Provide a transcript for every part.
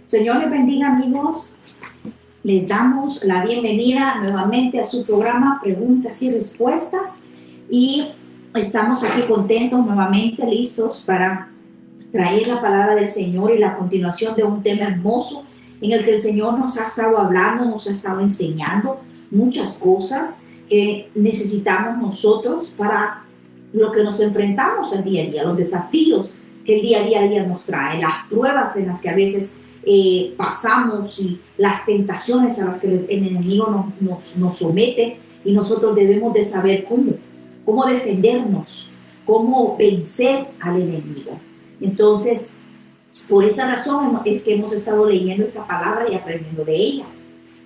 Señor les bendiga, amigos. Les damos la bienvenida nuevamente a su programa Preguntas y Respuestas, y estamos aquí contentos nuevamente, listos para traer la palabra del Señor y la continuación de un tema hermoso en el que el Señor nos ha estado hablando, nos ha estado enseñando muchas cosas que necesitamos nosotros para lo que nos enfrentamos el día a día, los desafíos que el día a día nos trae, las pruebas en las que a veces pasamos y las tentaciones a las que el enemigo nos somete, y nosotros debemos de saber cómo defendernos, cómo vencer al enemigo. Entonces, por esa razón es que hemos estado leyendo esta palabra y aprendiendo de ella.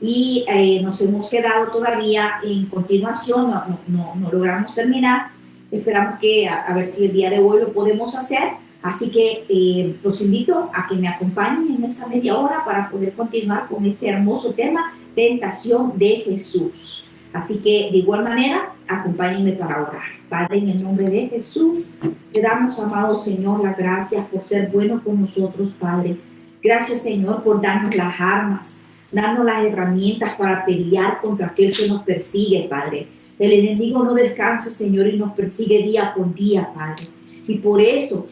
Y nos hemos quedado todavía en continuación, no logramos terminar. Esperamos que a ver si el día de hoy lo podemos hacer. Así que los invito a que me acompañen en esta media hora para poder continuar con este hermoso tema, tentación de Jesús. Así que de igual manera, acompáñenme para orar. Padre, en el nombre de Jesús, te damos, amado Señor, las gracias por ser bueno con nosotros, Padre. Gracias, Señor, por darnos las armas, darnos las herramientas para pelear contra aquel que nos persigue, Padre. El enemigo no descansa, Señor, y nos persigue día por día, Padre. Y por eso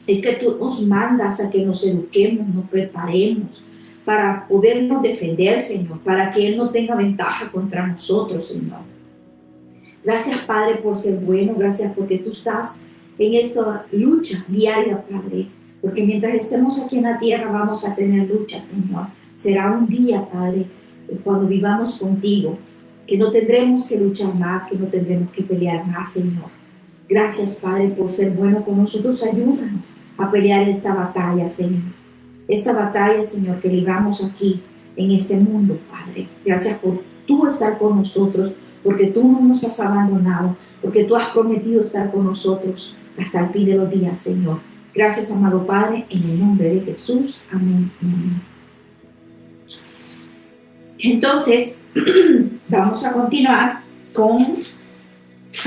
es que tú nos mandas a que nos eduquemos, nos preparemos para podernos defender, Señor, para que Él no tenga ventaja contra nosotros, Señor. Gracias, Padre, por ser bueno. Gracias porque tú estás en esta lucha diaria, Padre. Porque mientras estemos aquí en la tierra vamos a tener lucha, Señor. Será un día, Padre, cuando vivamos contigo, que no tendremos que luchar más, que no tendremos que pelear más, Señor. Gracias, Padre, por ser bueno con nosotros. Ayúdanos a pelear esta batalla, Señor. Esta batalla, Señor, que libramos aquí en este mundo, Padre. Gracias por tú estar con nosotros, porque tú no nos has abandonado, porque tú has prometido estar con nosotros hasta el fin de los días, Señor. Gracias, amado Padre, en el nombre de Jesús. Amén. Amén. Entonces, vamos a continuar con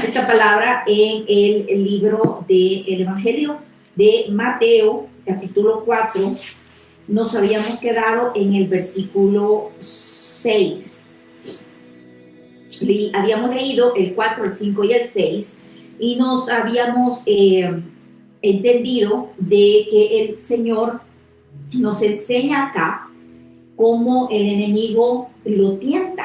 esta palabra en el libro del Evangelio de Mateo, capítulo 4. Nos habíamos quedado en el versículo 6. Habíamos leído el 4, el 5 y el 6, y nos habíamos entendido de que el Señor nos enseña acá cómo el enemigo lo tienta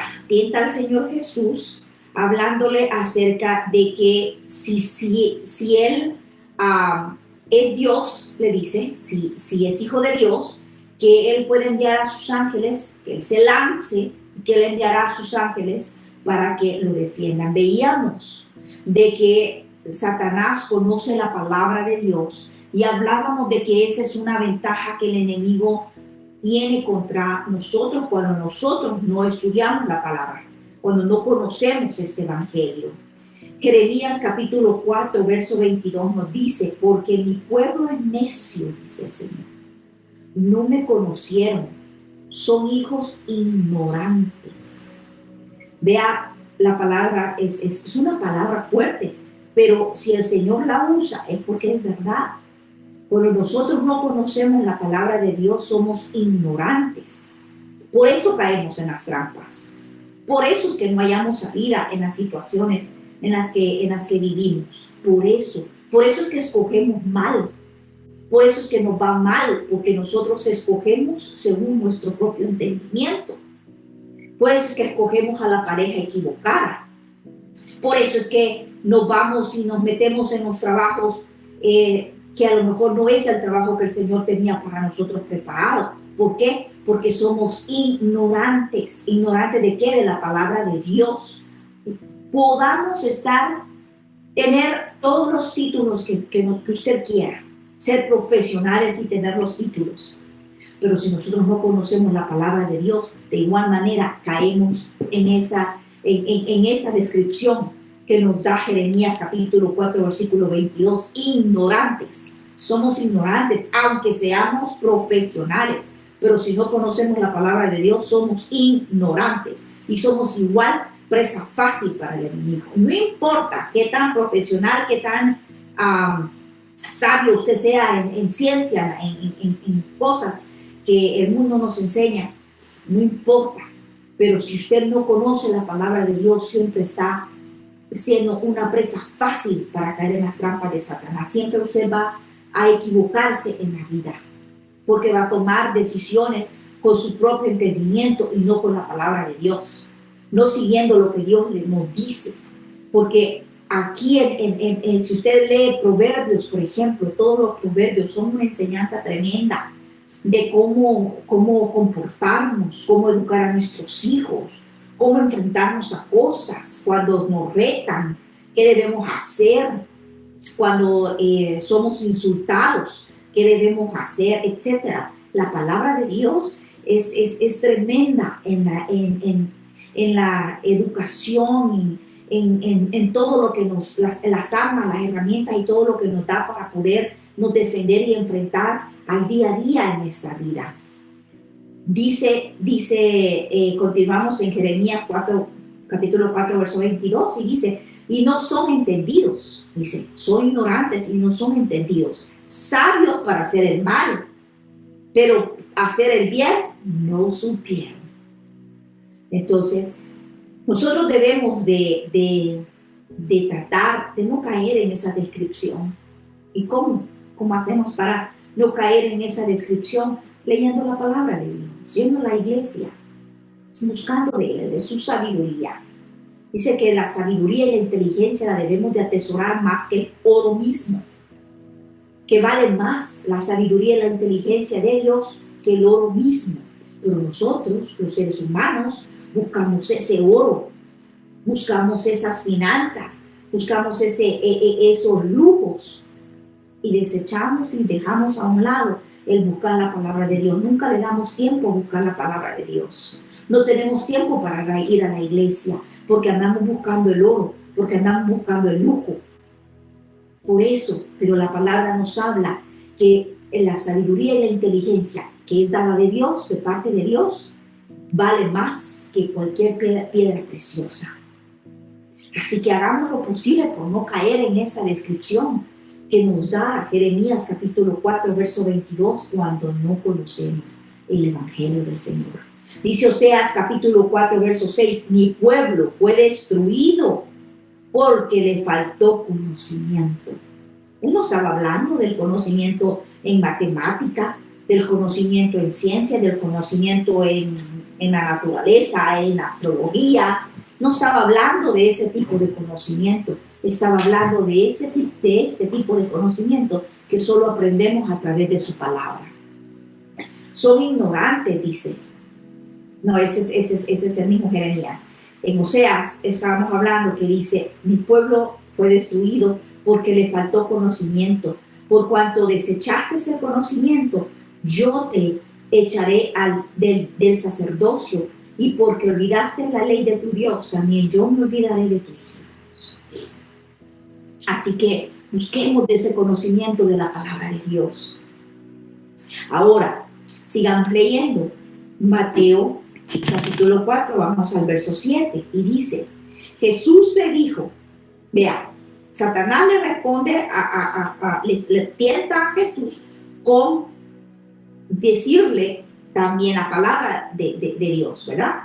al Señor Jesús, hablándole acerca de que si Él es Dios, le dice, si es hijo de Dios, que Él puede enviar a sus ángeles, que Él se lance, que Él enviará a sus ángeles para que lo defiendan. Veíamos de que Satanás conoce la palabra de Dios, y hablábamos de que esa es una ventaja que el enemigo tiene contra nosotros cuando nosotros no estudiamos la palabra, cuando no conocemos este evangelio. Jeremías capítulo 4, verso 22 nos dice: porque mi pueblo es necio, dice el Señor, no me conocieron, son hijos ignorantes. Vea, la palabra es una palabra fuerte, pero si el Señor la usa es porque es verdad. Cuando nosotros no conocemos la palabra de Dios, somos ignorantes. Por eso caemos en las trampas. Por eso es que no hallamos salida en las situaciones en las que vivimos. Por eso es que escogemos mal. Por eso es que nos va mal, porque nosotros escogemos según nuestro propio entendimiento. Por eso es que escogemos a la pareja equivocada. Por eso es que nos vamos y nos metemos en los trabajos que a lo mejor no es el trabajo que el Señor tenía para nosotros preparado. ¿Por qué? Porque somos ignorantes. ¿Ignorantes de qué? De la palabra de Dios. Podamos tener todos los títulos que usted quiera, ser profesionales y tener los títulos. Pero si nosotros no conocemos la palabra de Dios, de igual manera caemos en esa descripción que nos da Jeremías capítulo 4, versículo 22. Ignorantes. Somos ignorantes, aunque seamos profesionales. Pero si no conocemos la palabra de Dios, somos ignorantes. Y somos igual presa fácil para el enemigo. No importa qué tan profesional, qué tan sabio usted sea en ciencia, en cosas que el mundo nos enseña, no importa. Pero si usted no conoce la palabra de Dios, siempre está siendo una presa fácil para caer en las trampas de Satanás. Siempre usted va a equivocarse en la vida, porque va a tomar decisiones con su propio entendimiento y no con la palabra de Dios, no siguiendo lo que Dios nos dice. Porque aquí, si usted lee Proverbios, por ejemplo, todos los proverbios son una enseñanza tremenda de cómo comportarnos, cómo educar a nuestros hijos, cómo enfrentarnos a cosas cuando nos retan, qué debemos hacer cuando somos insultados, qué debemos hacer, etcétera. La palabra de Dios es tremenda en la educación, en todo lo que las armas, las herramientas y todo lo que nos da para poder nos defender y enfrentar al día a día en esta vida. Continuamos en Jeremías 4, capítulo 4, verso 22, y dice, y no son entendidos, dice, son ignorantes y no son entendidos, sabios para hacer el mal, pero hacer el bien no supieron. Entonces, nosotros debemos de tratar de no caer en esa descripción. ¿Y cómo hacemos para no caer en esa descripción? Leyendo la palabra de Dios, yendo a la iglesia, buscando de Él, de su sabiduría. Dice que la sabiduría y la inteligencia la debemos de atesorar más que el oro mismo, que vale más la sabiduría y la inteligencia de Dios que el oro mismo. Pero nosotros, los seres humanos, buscamos ese oro, buscamos esas finanzas, buscamos esos lujos y desechamos y dejamos a un lado el buscar la palabra de Dios. Nunca le damos tiempo a buscar la palabra de Dios. No tenemos tiempo para ir a la iglesia porque andamos buscando el oro, porque andamos buscando el lujo. Por eso, pero la palabra nos habla que la sabiduría y la inteligencia que es dada de Dios, de parte de Dios, vale más que cualquier piedra preciosa. Así que hagamos lo posible por no caer en esa descripción que nos da Jeremías capítulo 4, verso 22, cuando no conocemos el Evangelio del Señor. Dice Oseas capítulo 4, verso 6, mi pueblo fue destruido porque le faltó conocimiento. Él no estaba hablando del conocimiento en matemática, del conocimiento en ciencia, del conocimiento en la naturaleza, en astrología. No estaba hablando de ese tipo de conocimiento. Estaba hablando de este tipo de conocimiento que solo aprendemos a través de su palabra. Son ignorantes, dice. No, ese es el mismo Jeremías. En Oseas estábamos hablando que dice, mi pueblo fue destruido porque le faltó conocimiento. Por cuanto desechaste este conocimiento, yo te echaré del sacerdocio, y porque olvidaste la ley de tu Dios, también yo me olvidaré de tus hijos. Así que busquemos de ese conocimiento de la palabra de Dios. Ahora, sigamos leyendo Mateo capítulo 4, vamos al verso 7, y dice, Jesús le dijo, vea, Satanás le responde, le tienta a Jesús con decirle también la palabra de Dios, ¿verdad?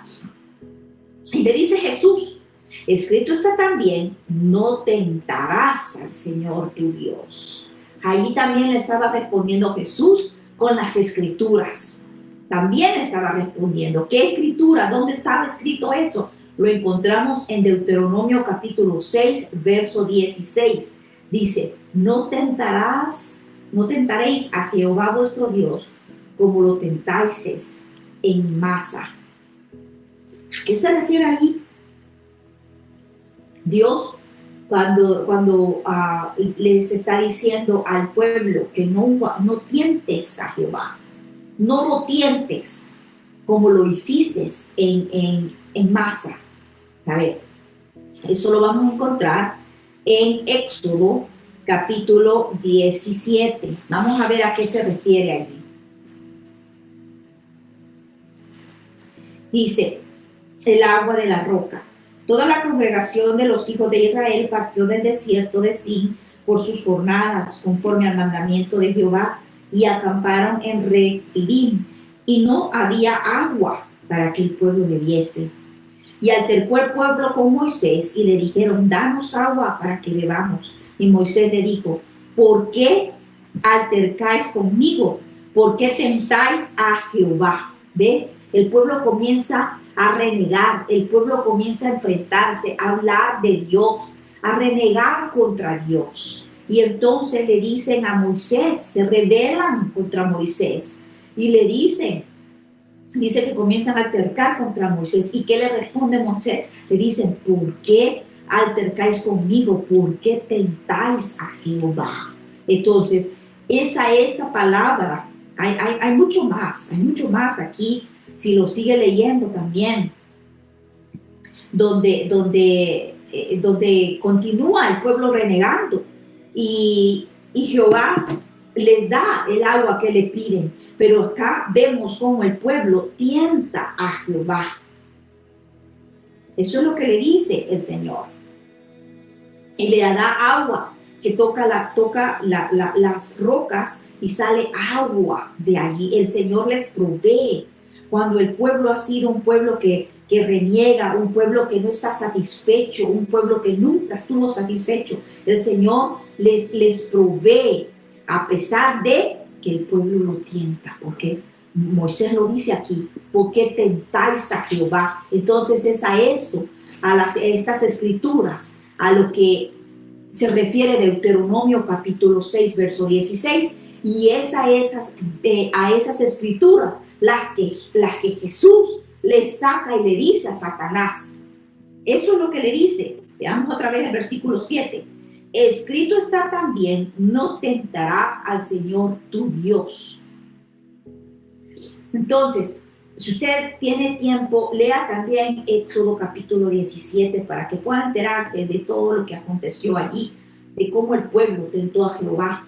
Y le dice Jesús, escrito está también, no tentarás al Señor tu Dios. Allí también le estaba respondiendo Jesús con las escrituras. También estaba respondiendo. ¿Qué escritura? ¿Dónde estaba escrito eso? Lo encontramos en Deuteronomio capítulo 6, verso 16. Dice, no tentaréis a Jehová vuestro Dios como lo tentáis en masa. ¿A qué se refiere ahí? Dios, les está diciendo al pueblo que no tientes a Jehová, no lo tientes como lo hiciste en Masa. A ver, eso lo vamos a encontrar en Éxodo capítulo 17. Vamos a ver a qué se refiere allí. Dice, el agua de la roca. Toda la congregación de los hijos de Israel partió del desierto de Sin por sus jornadas, conforme al mandamiento de Jehová, y acamparon en Refidim, y no había agua para que el pueblo bebiese. Y altercó el pueblo con Moisés, y le dijeron, danos agua para que bebamos. Y Moisés le dijo, ¿por qué altercáis conmigo? ¿Por qué tentáis a Jehová? ¿Ve? El pueblo comienza a renegar, el pueblo comienza a enfrentarse, a hablar de Dios, a renegar contra Dios. Y entonces le dicen a Moisés, se rebelan contra Moisés y le dice que comienzan a altercar contra Moisés. ¿Y qué le responde Moisés? Le dicen, ¿por qué altercáis conmigo? ¿Por qué tentáis a Jehová? Entonces, esta palabra, hay mucho más aquí. Si lo sigue leyendo también, donde continúa el pueblo renegando y Jehová les da el agua que le piden, pero acá vemos cómo el pueblo tienta a Jehová. Eso es lo que le dice el Señor. Y le da agua que toca las rocas y sale agua de allí. El Señor les provee. Cuando el pueblo ha sido un pueblo que reniega, un pueblo que no está satisfecho, un pueblo que nunca estuvo satisfecho, el Señor les provee, a pesar de que el pueblo lo tienta, porque Moisés lo dice aquí, ¿por qué tentáis a Jehová? Entonces es a esto, a estas escrituras, a lo que se refiere Deuteronomio capítulo 6, verso 16, y es a esas escrituras las que Jesús le saca y le dice a Satanás. Eso es lo que le dice. Veamos otra vez el versículo 7. Escrito está también, no tentarás al Señor tu Dios. Entonces, si usted tiene tiempo, lea también Éxodo capítulo 17 para que pueda enterarse de todo lo que aconteció allí, de cómo el pueblo tentó a Jehová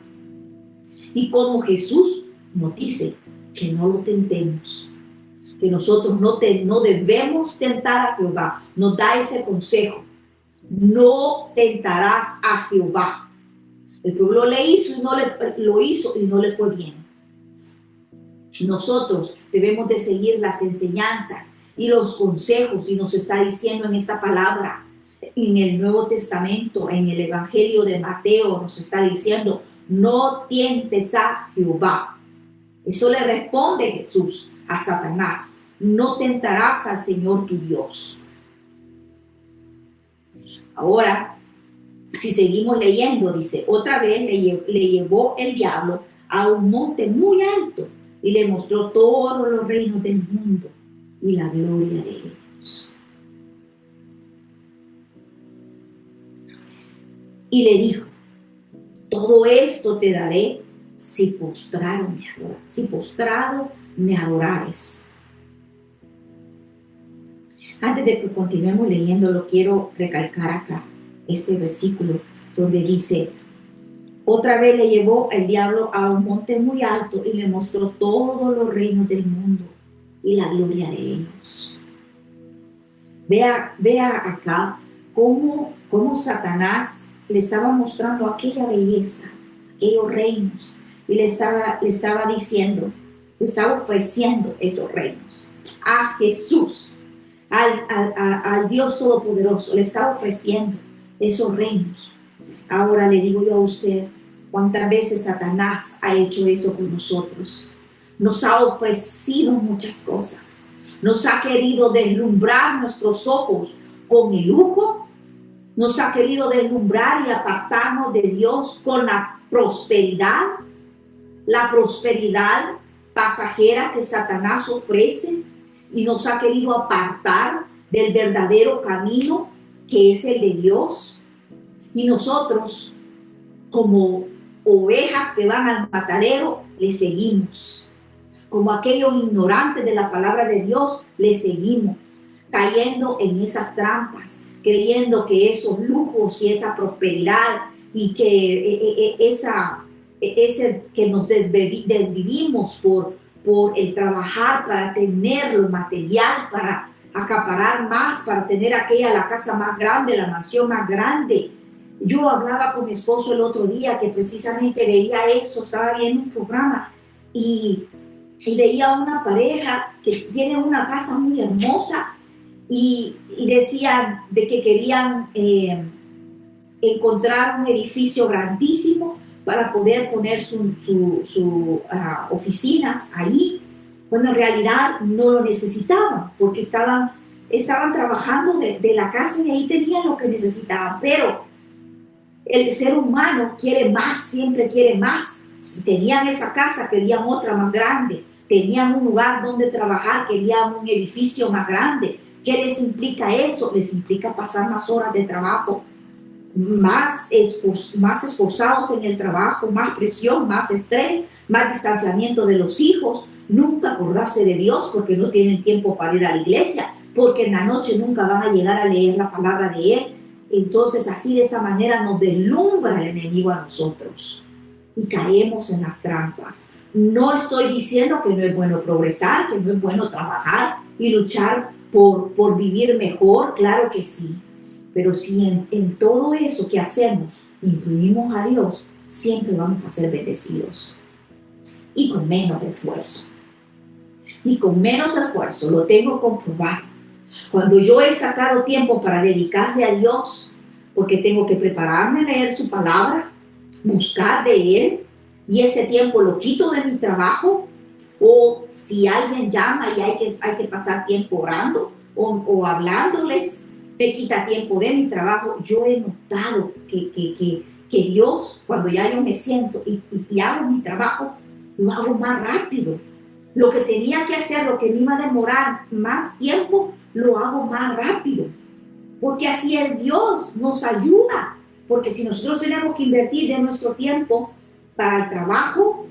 y cómo Jesús nos dice que no lo tentemos, que nosotros no debemos tentar a Jehová. Nos da ese consejo: no tentarás a Jehová. El pueblo lo hizo y no le fue bien. Nosotros debemos de seguir las enseñanzas y los consejos, y nos está diciendo en esta palabra, en el Nuevo Testamento, en el Evangelio de Mateo, nos está diciendo, no tientes a Jehová. Eso le responde Jesús a Satanás: no tentarás al Señor tu Dios. Ahora, si seguimos leyendo, dice, otra vez le llevó el diablo a un monte muy alto y le mostró todos los reinos del mundo y la gloria de ellos. Y le dijo, todo esto te daré si postrado me adorares. Antes de que continuemos leyéndolo, quiero recalcar acá este versículo donde dice, otra vez le llevó el diablo a un monte muy alto y le mostró todos los reinos del mundo y la gloria de ellos. Vea acá cómo Satanás le estaba mostrando aquella belleza, aquellos reinos, y le estaba diciendo, le estaba ofreciendo esos reinos a Jesús, al Dios Todopoderoso, le estaba ofreciendo esos reinos. Ahora le digo yo a usted, ¿cuántas veces Satanás ha hecho eso con nosotros? Nos ha ofrecido muchas cosas, nos ha querido deslumbrar nuestros ojos con el lujo, nos ha querido deslumbrar y apartarnos de Dios con la prosperidad pasajera que Satanás ofrece, y nos ha querido apartar del verdadero camino que es el de Dios. Y nosotros, como ovejas que van al matadero, le seguimos. Como aquellos ignorantes de la palabra de Dios, le seguimos, cayendo en esas trampas, creyendo que esos lujos y esa prosperidad y que que nos desvivimos por el trabajar para tener lo material, para acaparar más, para tener la casa más grande, la mansión más grande. Yo hablaba con mi esposo el otro día que precisamente veía eso, estaba viendo un programa y veía una pareja que tiene una casa muy hermosa y decían de que querían encontrar un edificio grandísimo para poder poner sus oficinas ahí. Bueno, en realidad no lo necesitaban porque estaban trabajando de la casa y ahí tenían lo que necesitaban, pero el ser humano quiere más, siempre quiere más. Si tenían esa casa, querían otra más grande. Tenían un lugar donde trabajar, querían un edificio más grande. ¿Qué les implica eso? Les implica pasar más horas de trabajo, más esforzados en el trabajo, más presión, más estrés, más distanciamiento de los hijos, nunca acordarse de Dios porque no tienen tiempo para ir a la iglesia, porque en la noche nunca van a llegar a leer la palabra de Él. Entonces así de esa manera nos deslumbra el enemigo a nosotros y caemos en las trampas. No estoy diciendo que no es bueno progresar, que no es bueno trabajar y luchar por vivir mejor, claro que sí. Pero si en todo eso que hacemos incluimos a Dios, siempre vamos a ser bendecidos. Y con menos esfuerzo. Y con menos esfuerzo, lo tengo comprobado. Cuando yo he sacado tiempo para dedicarle a Dios, porque tengo que prepararme a leer su palabra, buscar de Él, y ese tiempo lo quito de mi trabajo, o si alguien llama y hay que pasar tiempo orando o hablándoles, me quita tiempo de mi trabajo. Yo he notado que Dios, cuando ya yo me siento y hago mi trabajo, lo hago más rápido. Lo que tenía que hacer, lo que me iba a demorar más tiempo, lo hago más rápido. Porque así es Dios, nos ayuda. Porque si nosotros tenemos que invertir de nuestro tiempo para el trabajo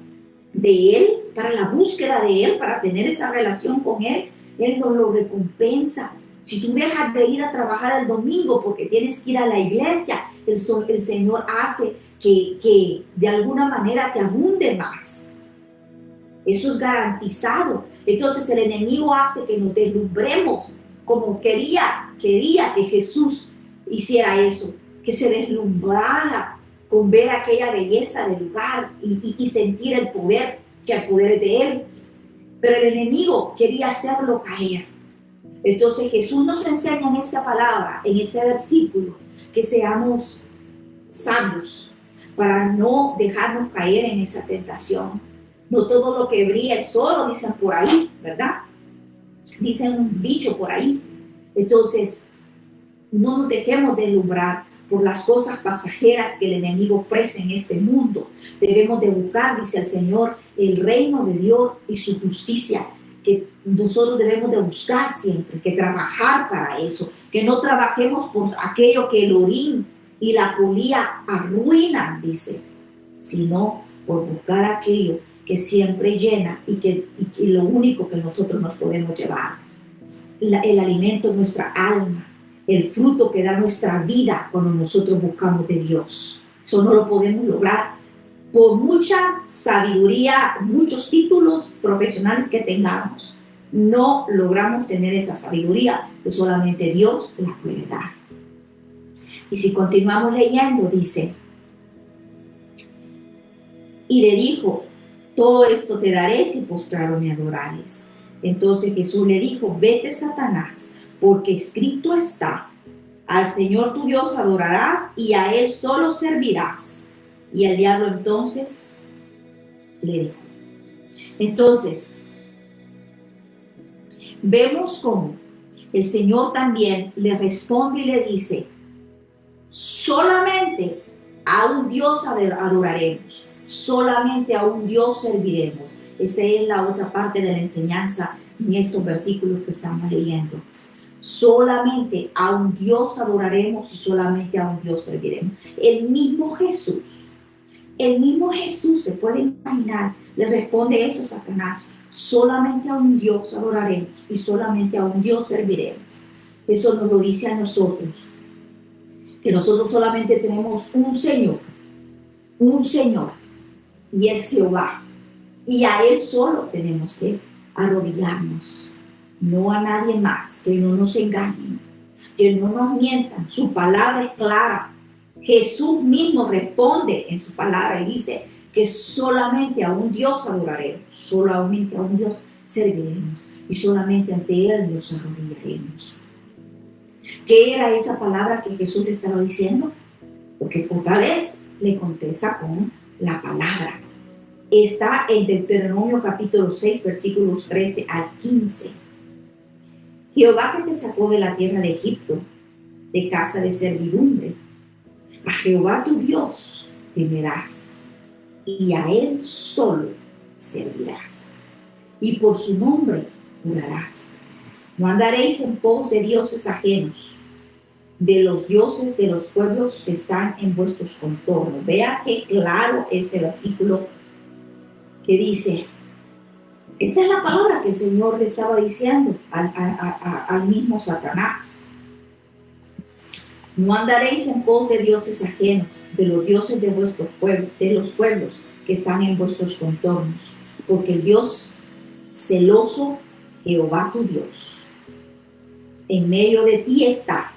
de Él, para la búsqueda de Él, para tener esa relación con Él, Él nos lo recompensa. Si tú dejas de ir a trabajar el domingo porque tienes que ir a la iglesia, el Señor hace que de alguna manera te abunde más. Eso es garantizado. Entonces el enemigo hace que nos deslumbremos como quería que Jesús hiciera eso, que se deslumbrara con ver aquella belleza del lugar y sentir el poder, que el poder es de Él. Pero el enemigo quería hacerlo caer. Entonces Jesús nos enseña en esta palabra, en este versículo, que seamos sabios para no dejarnos caer en esa tentación. No todo lo que brilla es oro, dicen por ahí, ¿verdad? Dicen un dicho por ahí. Entonces, no nos dejemos deslumbrar por las cosas pasajeras que el enemigo ofrece en este mundo. Debemos de buscar, dice el Señor, el reino de Dios y su justicia, que nosotros debemos de buscar siempre, que trabajar para eso, que no trabajemos por aquello que el orín y la polía arruinan, dice, sino por buscar aquello que siempre llena y lo único que nosotros nos podemos llevar. El alimento de nuestra alma, el fruto que da nuestra vida cuando nosotros buscamos de Dios. Eso no lo podemos lograr por mucha sabiduría, muchos títulos profesionales que tengamos. No logramos tener esa sabiduría que solamente Dios la puede dar. Y si continuamos leyendo, dice, y le dijo, todo esto te daré si postrado me adorares. Entonces Jesús le dijo, vete, Satanás, porque escrito está, al Señor tu Dios adorarás y a Él solo servirás. Y el diablo entonces le dijo. Entonces, vemos cómo el Señor también le responde y le dice, solamente a un Dios adoraremos, solamente a un Dios serviremos. Esta es la otra parte de la enseñanza en estos versículos que estamos leyendo. Solamente a un Dios adoraremos y solamente a un Dios serviremos. El mismo Jesús, se puede imaginar, le responde eso a Satanás. Solamente a un Dios adoraremos y solamente a un Dios serviremos. Eso nos lo dice a nosotros, que nosotros solamente tenemos un Señor, y es Jehová. Y a Él solo tenemos que arrodillarnos, no a nadie más, que no nos engañen, que no nos mientan. Su palabra es clara. Jesús mismo responde en su palabra y dice que solamente a un Dios adoraremos, solamente a un Dios serviremos y solamente ante Él nos arrodillaremos. ¿Qué era esa palabra que Jesús le estaba diciendo? Porque otra vez le contesta con la palabra. Está en Deuteronomio capítulo 6, versículos 13 al 15. Jehová que te sacó de la tierra de Egipto, de casa de servidumbre, a Jehová tu Dios temerás, y a Él solo servirás, y por su nombre jurarás. No andaréis en pos de dioses ajenos, de los dioses de los pueblos que están en vuestros contornos. Vea qué claro este versículo que dice, esta es la palabra que el Señor le estaba diciendo al mismo Satanás. No andaréis en pos de dioses ajenos, de los dioses de vuestros pueblos, de los pueblos que están en vuestros contornos, porque el Dios celoso, Jehová tu Dios, en medio de ti está,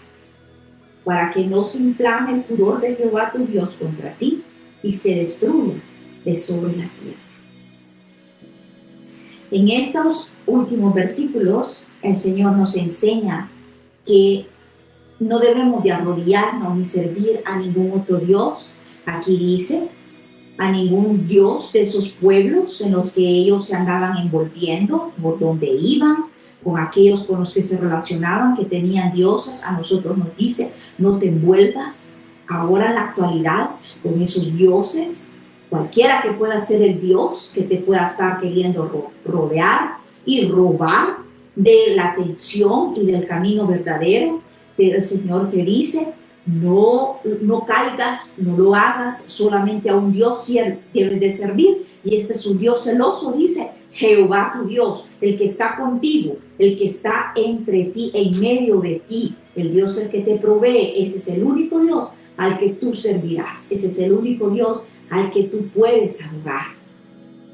para que no se inflame el furor de Jehová tu Dios contra ti y se destruya de sobre la tierra. En estos últimos versículos, el Señor nos enseña que no debemos de arrodillarnos ni servir a ningún otro Dios. Aquí dice, a ningún Dios de esos pueblos en los que ellos se andaban envolviendo, por donde iban, con aquellos con los que se relacionaban, que tenían dioses. A nosotros nos dice, no te envuelvas ahora en la actualidad con esos dioses, cualquiera que pueda ser el Dios que te pueda estar queriendo rodear y robar de la atención y del camino verdadero. El Señor te dice, no caigas, no lo hagas, solamente a un Dios debes de servir, y este es un Dios celoso, dice, Jehová tu Dios, el que está contigo, el que está entre ti, en medio de ti, el Dios el que te provee. Ese es el único Dios al que tú servirás, ese es el único Dios al que tú puedes adorar.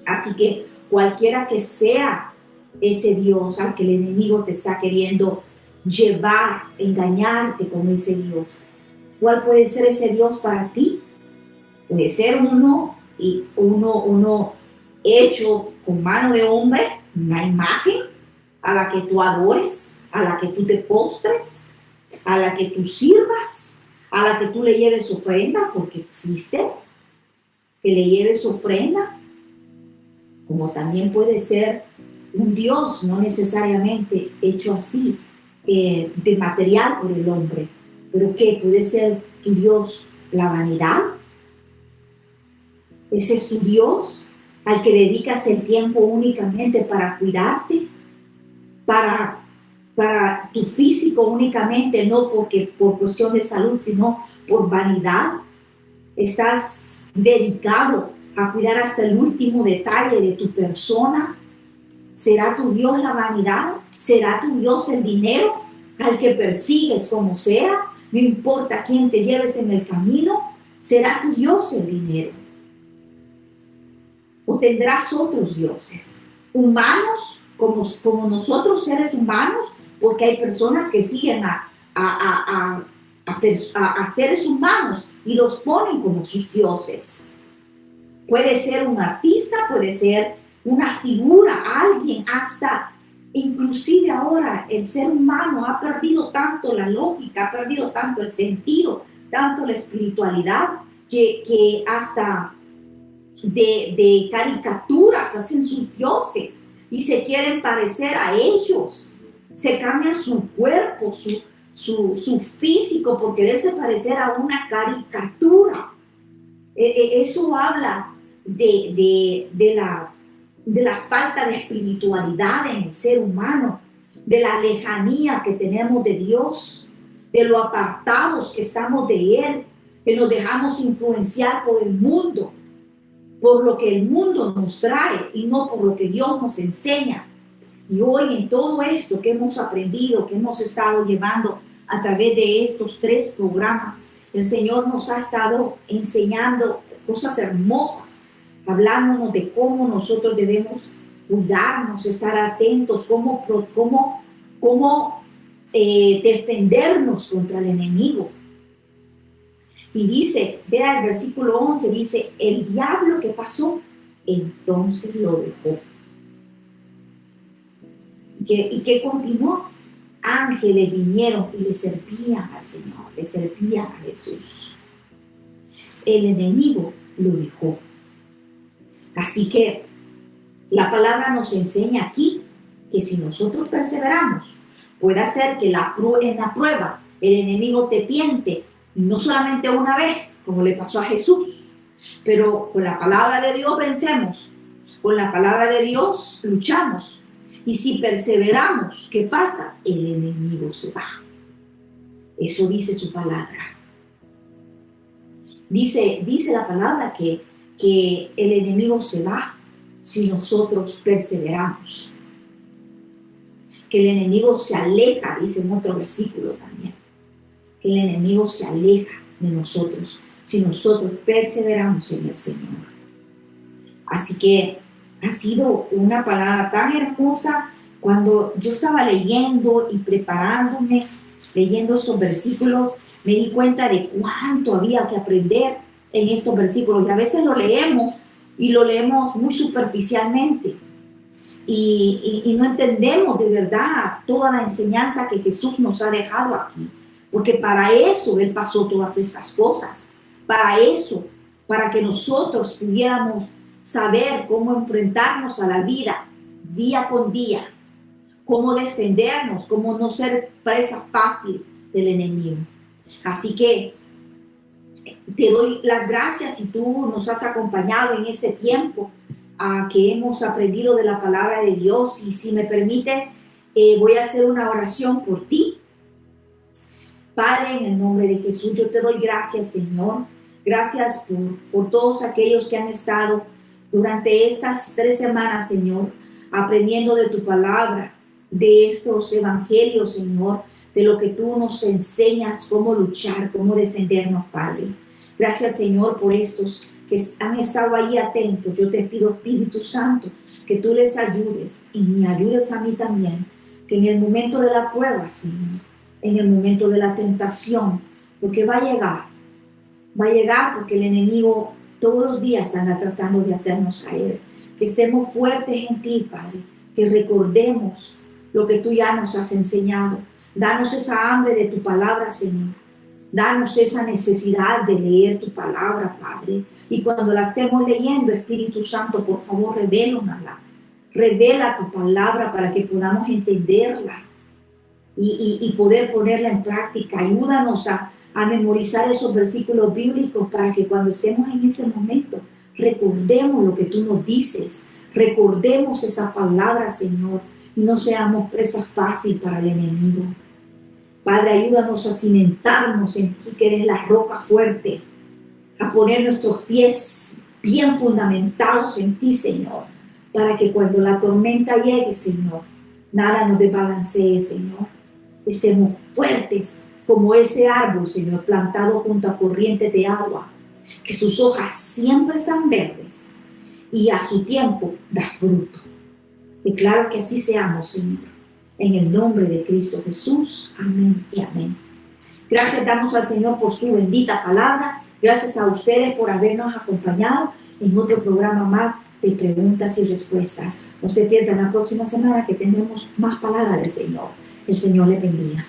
Así que cualquiera que sea ese Dios al que el enemigo te está queriendo llevar, engañarte con ese Dios, ¿cuál puede ser ese Dios para ti? Puede ser uno hecho con mano de hombre, una imagen a la que tú adores, a la que tú te postres, a la que tú sirvas, a la que tú le lleves ofrenda, porque existe, que le lleves ofrenda, como también puede ser un Dios, no necesariamente hecho así, de material por el hombre, pero que puede ser tu Dios la vanidad. Ese es tu Dios al que dedicas el tiempo únicamente para cuidarte, para tu físico únicamente, no por cuestión de salud, sino por vanidad. Estás dedicado a cuidar hasta el último detalle de tu persona. ¿Será tu Dios la vanidad? ¿Será tu Dios el dinero al que persigues como sea? No importa quién te lleves en el camino, ¿será tu Dios el dinero? ¿O tendrás otros dioses? Humanos, como nosotros seres humanos, porque hay personas que siguen a seres humanos y los ponen como sus dioses. Puede ser un artista, puede ser una figura, alguien, hasta inclusive ahora el ser humano ha perdido tanto la lógica, ha perdido tanto el sentido, tanto la espiritualidad, que hasta de caricaturas hacen sus dioses y se quieren parecer a ellos, se cambian su cuerpo, su físico por quererse parecer a una caricatura. Eso habla de la falta de espiritualidad en el ser humano, de la lejanía que tenemos de Dios, de lo apartados que estamos de Él, que nos dejamos influenciar por el mundo, por lo que el mundo nos trae y no por lo que Dios nos enseña. Y hoy en todo esto que hemos aprendido, que hemos estado llevando a través de estos 3 programas, el Señor nos ha estado enseñando cosas hermosas, hablándonos de cómo nosotros debemos cuidarnos, estar atentos, cómo defendernos contra el enemigo. Y dice, vea el versículo 11, dice, el diablo que pasó, entonces lo dejó. ¿Y qué continuó? Ángeles vinieron y le servían al Señor, le servían a Jesús. El enemigo lo dejó. Así que la palabra nos enseña aquí que si nosotros perseveramos, puede ser que en la prueba el enemigo te tiente, no solamente una vez, como le pasó a Jesús, pero con la palabra de Dios vencemos, con la palabra de Dios luchamos. Y si perseveramos, ¿qué pasa? El enemigo se va. Eso dice su palabra. Dice la palabra que el enemigo se va si nosotros perseveramos. Que el enemigo se aleja, dice en otro versículo también. Que el enemigo se aleja de nosotros si nosotros perseveramos en el Señor. Así que ha sido una palabra tan hermosa. Cuando yo estaba leyendo y preparándome, leyendo estos versículos, me di cuenta de cuánto había que aprender en estos versículos. Y a veces lo leemos y lo leemos muy superficialmente. Y no entendemos de verdad toda la enseñanza que Jesús nos ha dejado aquí. Porque para eso Él pasó todas estas cosas. Para eso, para que nosotros pudiéramos saber cómo enfrentarnos a la vida día con día, cómo defendernos, cómo no ser presa fácil del enemigo. Así que te doy las gracias si tú nos has acompañado en este tiempo que hemos aprendido de la palabra de Dios. Y si me permites, voy a hacer una oración por ti. Padre, en el nombre de Jesús, yo te doy gracias, Señor. Gracias por todos aquellos que han estado durante estas 3 semanas, Señor, aprendiendo de tu palabra, de estos evangelios, Señor, de lo que tú nos enseñas, cómo luchar, cómo defendernos, Padre. Gracias, Señor, por estos que han estado ahí atentos. Yo te pido, Espíritu Santo, que tú les ayudes y me ayudes a mí también, que en el momento de la prueba, Señor, en el momento de la tentación, porque va a llegar porque el enemigo todos los días anda tratando de hacernos caer. Que estemos fuertes en ti, Padre, que recordemos lo que tú ya nos has enseñado. Danos esa hambre de tu palabra, Señor. Danos esa necesidad de leer tu palabra, Padre. Y cuando la estemos leyendo, Espíritu Santo, por favor, revélanosla. Revela tu palabra para que podamos entenderla y poder ponerla en práctica. Ayúdanos a memorizar esos versículos bíblicos para que cuando estemos en ese momento recordemos lo que tú nos dices, recordemos esa palabra, Señor, y no seamos presa fácil para el enemigo. Padre, ayúdanos a cimentarnos en ti, que eres la roca fuerte, a poner nuestros pies bien fundamentados en ti, Señor, para que cuando la tormenta llegue, Señor, nada nos desbalancee, Señor. Estemos fuertes como ese árbol, Señor, plantado junto a corrientes de agua, que sus hojas siempre están verdes y a su tiempo da fruto. Y claro que así seamos, Señor, en el nombre de Cristo Jesús. Amén y amén. Gracias damos al Señor por su bendita palabra. Gracias a ustedes por habernos acompañado en otro programa más de preguntas y respuestas. No se pierdan la próxima semana que tendremos más palabras del Señor. El Señor les bendiga.